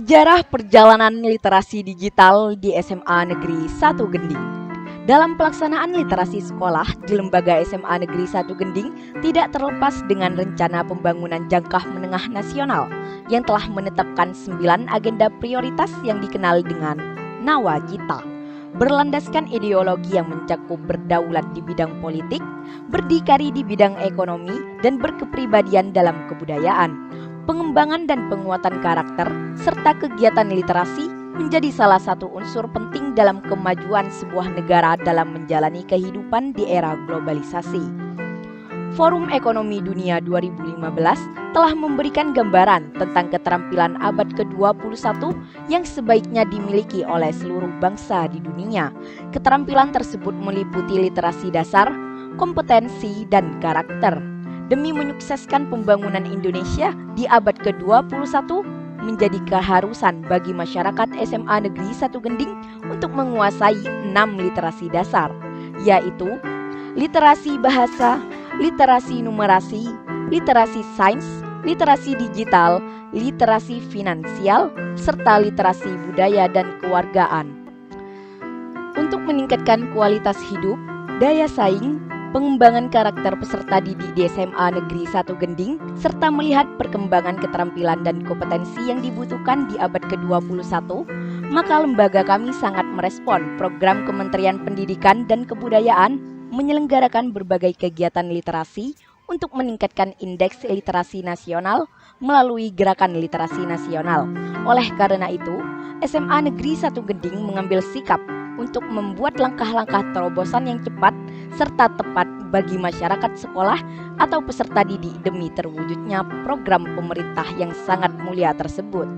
Sejarah perjalanan literasi digital di SMA Negeri 1 Gending. Dalam pelaksanaan literasi sekolah di Lembaga SMA Negeri 1 Gending tidak terlepas dengan rencana pembangunan jangka menengah nasional yang telah menetapkan 9 agenda prioritas yang dikenal dengan Nawacita. Berlandaskan ideologi yang mencakup berdaulat di bidang politik, berdikari di bidang ekonomi, dan berkepribadian dalam kebudayaan. Pengembangan dan penguatan karakter serta kegiatan literasi menjadi salah satu unsur penting dalam kemajuan sebuah negara dalam menjalani kehidupan di era globalisasi. Forum Ekonomi Dunia 2015 telah memberikan gambaran tentang keterampilan abad ke-21 yang sebaiknya dimiliki oleh seluruh bangsa di dunia. Keterampilan tersebut meliputi literasi dasar, kompetensi, dan karakter. Demi menyukseskan pembangunan Indonesia di abad ke-21 menjadi keharusan bagi masyarakat SMA Negeri 1 Gending untuk menguasai 6 literasi dasar, yaitu literasi bahasa, literasi numerasi, literasi sains, literasi digital, literasi finansial, serta literasi budaya dan kewargaan. Untuk meningkatkan kualitas hidup, daya saing, pengembangan karakter peserta didik di SMA Negeri 1 Gending, serta melihat perkembangan keterampilan dan kompetensi yang dibutuhkan di abad ke-21, maka lembaga kami sangat merespon program Kementerian Pendidikan dan Kebudayaan menyelenggarakan berbagai kegiatan literasi untuk meningkatkan indeks literasi nasional melalui Gerakan Literasi Nasional. Oleh karena itu, SMA Negeri 1 Gending mengambil sikap untuk membuat langkah-langkah terobosan yang cepat serta tepat bagi masyarakat sekolah atau peserta didik demi terwujudnya program pemerintah yang sangat mulia tersebut.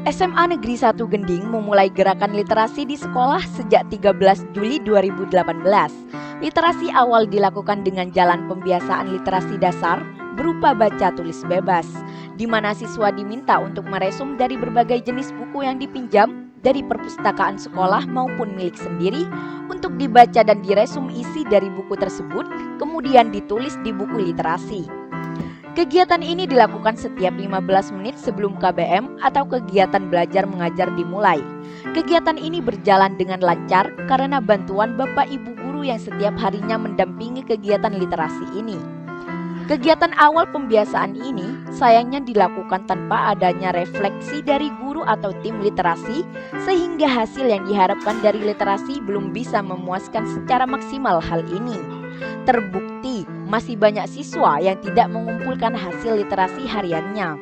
SMA Negeri 1 Gending memulai gerakan literasi di sekolah sejak 13 Juli 2018. Literasi awal dilakukan dengan jalan pembiasaan literasi dasar berupa baca tulis bebas, di mana siswa diminta untuk meresum dari berbagai jenis buku yang dipinjam dari perpustakaan sekolah maupun milik sendiri untuk dibaca dan diresum isi dari buku tersebut, kemudian ditulis di buku literasi. Kegiatan ini dilakukan setiap 15 menit sebelum KBM atau kegiatan belajar mengajar dimulai. Kegiatan ini berjalan dengan lancar karena bantuan Bapak Ibu guru yang setiap harinya mendampingi kegiatan literasi ini. Kegiatan awal pembiasaan ini sayangnya dilakukan tanpa adanya refleksi dari guru atau tim literasi, sehingga hasil yang diharapkan dari literasi belum bisa memuaskan secara maksimal. Hal ini terbukti masih banyak siswa yang tidak mengumpulkan hasil literasi hariannya.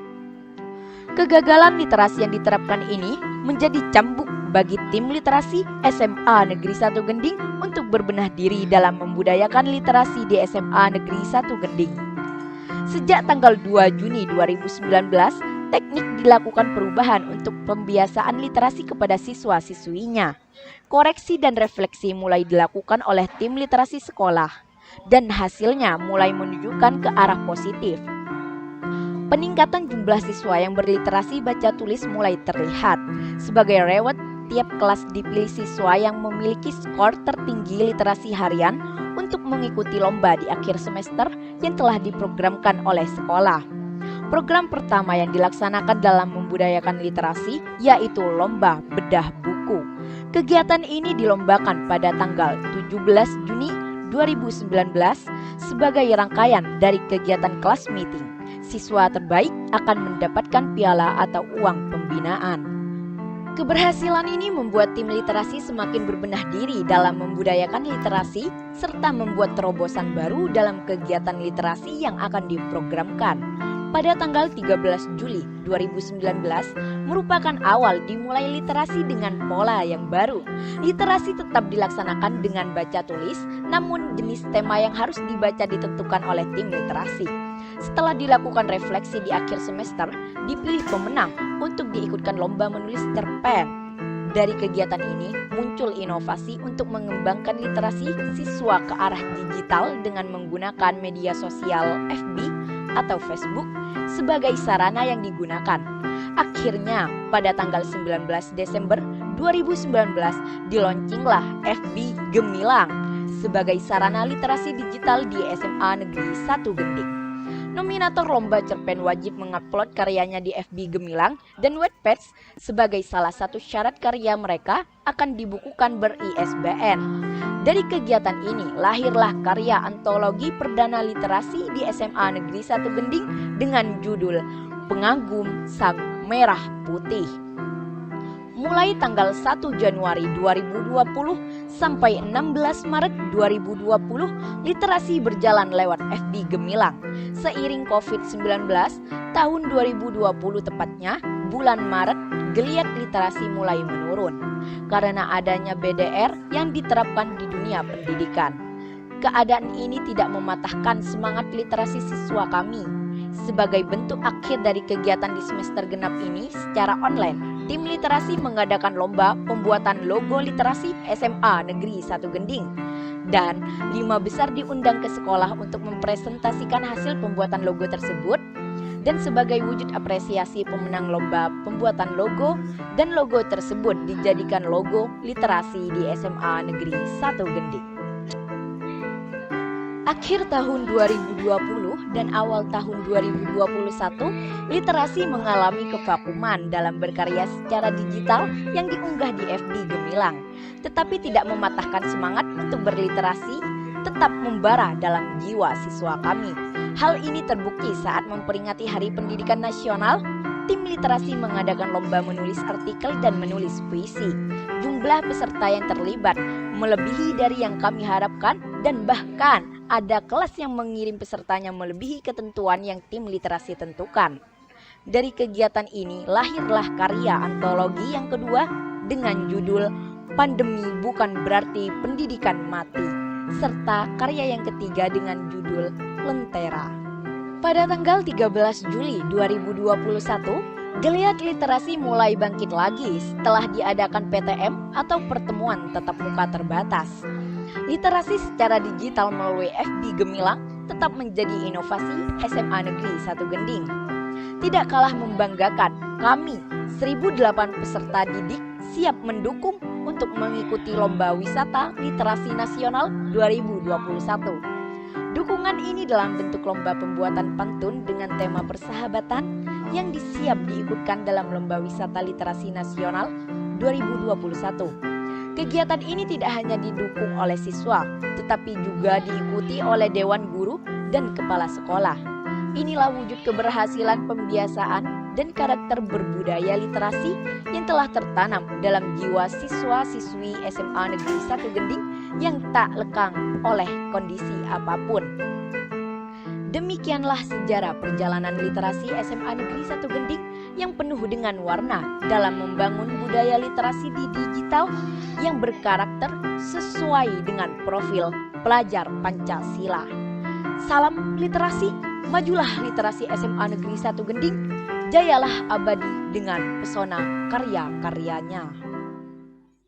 Kegagalan literasi yang diterapkan ini menjadi cambuk bagi tim literasi SMA Negeri 1 Gending untuk berbenah diri dalam membudayakan literasi di SMA Negeri 1 Gending. Sejak tanggal 2 Juni 2019, teknik dilakukan perubahan untuk pembiasaan literasi kepada siswa-siswinya. Koreksi dan refleksi mulai dilakukan oleh tim literasi sekolah, dan hasilnya mulai menunjukkan ke arah positif. Peningkatan jumlah siswa yang berliterasi baca tulis mulai terlihat. Sebagai reward, tiap kelas dipilih siswa yang memiliki skor tertinggi literasi harian untuk mengikuti lomba di akhir semester yang telah diprogramkan oleh sekolah. Program pertama yang dilaksanakan dalam membudayakan literasi yaitu lomba bedah buku. Kegiatan ini dilombakan pada tanggal 17 Juni 2019 sebagai rangkaian dari kegiatan kelas meeting. Siswa terbaik akan mendapatkan piala atau uang pembinaan. Keberhasilan ini membuat tim literasi semakin berbenah diri dalam membudayakan literasi serta membuat terobosan baru dalam kegiatan literasi yang akan diprogramkan. Pada tanggal 13 Juli 2019 merupakan awal dimulai literasi dengan pola yang baru. Literasi tetap dilaksanakan dengan baca tulis, namun jenis tema yang harus dibaca ditentukan oleh tim literasi. Setelah dilakukan refleksi di akhir semester, dipilih pemenang untuk diikutkan lomba menulis cerpen. Dari kegiatan ini muncul inovasi untuk mengembangkan literasi siswa ke arah digital dengan menggunakan media sosial FB atau Facebook sebagai sarana yang digunakan. Akhirnya pada tanggal 19 Desember 2019 dilaunchinglah FB Gemilang sebagai sarana literasi digital di SMA Negeri 1 Gending. Nominator lomba cerpen wajib mengupload karyanya di FB Gemilang dan Wattpad sebagai salah satu syarat karya mereka akan dibukukan ber-ISBN. Dari kegiatan ini lahirlah karya antologi perdana literasi di SMA Negeri 1 Gending dengan judul Pengagum Sang Merah Putih. Mulai tanggal 1 Januari 2020 sampai 16 Maret 2020, literasi berjalan lewat FB Gemilang. Seiring COVID-19, tahun 2020 tepatnya, bulan Maret, geliat literasi mulai menurun karena adanya BDR yang diterapkan di dunia pendidikan. Keadaan ini tidak mematahkan semangat literasi siswa kami. Sebagai bentuk akhir dari kegiatan di semester genap ini secara online, tim literasi mengadakan lomba pembuatan logo literasi SMA Negeri 1 Gending. Dan 5 besar diundang ke sekolah untuk mempresentasikan hasil pembuatan logo tersebut. Dan sebagai wujud apresiasi pemenang lomba pembuatan logo dan logo tersebut dijadikan logo literasi di SMA Negeri 1 Gending. Akhir tahun 2020 dan awal tahun 2021, literasi mengalami kevakuman dalam berkarya secara digital yang diunggah di FB Gemilang. Tetapi tidak mematahkan semangat untuk berliterasi, tetap membara dalam jiwa siswa kami. Hal ini terbukti saat memperingati Hari Pendidikan Nasional, tim literasi mengadakan lomba menulis artikel dan menulis puisi. Jumlah peserta yang terlibat melebihi dari yang kami harapkan dan bahkan ada kelas yang mengirim pesertanya melebihi ketentuan yang tim literasi tentukan. Dari kegiatan ini lahirlah karya antologi yang kedua dengan judul Pandemi Bukan Berarti Pendidikan Mati, serta karya yang ketiga dengan judul Lentera. Pada tanggal 13 Juli 2021, geliat literasi mulai bangkit lagi setelah diadakan PTM atau pertemuan tatap muka terbatas. Literasi secara digital melalui FB Gemilang tetap menjadi inovasi SMA Negeri 1 Gending. Tidak kalah membanggakan, kami 1.008 peserta didik siap mendukung untuk mengikuti Lomba Wisata Literasi Nasional 2021. Dukungan ini dalam bentuk lomba pembuatan pantun dengan tema persahabatan yang disiap diikutkan dalam Lomba Wisata Literasi Nasional 2021. Kegiatan ini tidak hanya didukung oleh siswa, tetapi juga diikuti oleh Dewan Guru dan Kepala Sekolah. Inilah wujud keberhasilan pembiasaan dan karakter berbudaya literasi yang telah tertanam dalam jiwa siswa-siswi SMA Negeri 1 Gending yang tak lekang oleh kondisi apapun. Demikianlah sejarah perjalanan literasi SMA Negeri 1 Gending yang penuh dengan warna dalam membangun budaya literasi di digital yang berkarakter sesuai dengan profil pelajar Pancasila. Salam literasi, majulah literasi SMA Negeri 1 Gending, jayalah abadi dengan pesona karya-karyanya.